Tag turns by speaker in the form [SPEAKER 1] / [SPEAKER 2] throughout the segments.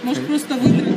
[SPEAKER 1] Может, просто выиграть?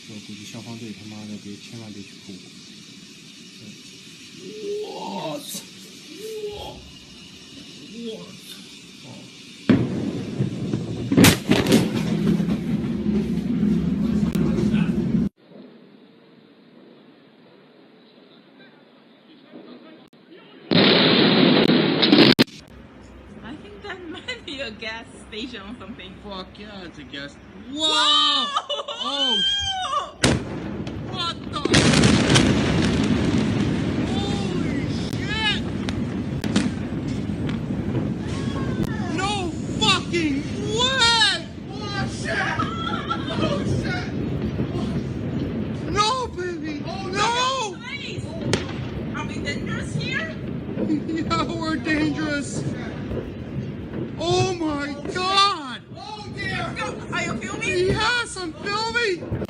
[SPEAKER 2] 我估计消防队他妈的千万别去扑我！我操！我操！I
[SPEAKER 1] think that might be a gas station or something.
[SPEAKER 2] Fuck yeah, it's a gas.
[SPEAKER 1] Whoa!
[SPEAKER 2] Oh! What the? Holy shit! No fucking way! Oh shit! Oh shit! No, baby! Oh no!
[SPEAKER 1] Nice. Are we dangerous here?
[SPEAKER 2] Yeah, we're dangerous. Oh my god!
[SPEAKER 1] Oh dear! Are you filming?
[SPEAKER 2] Yes, I'm filming!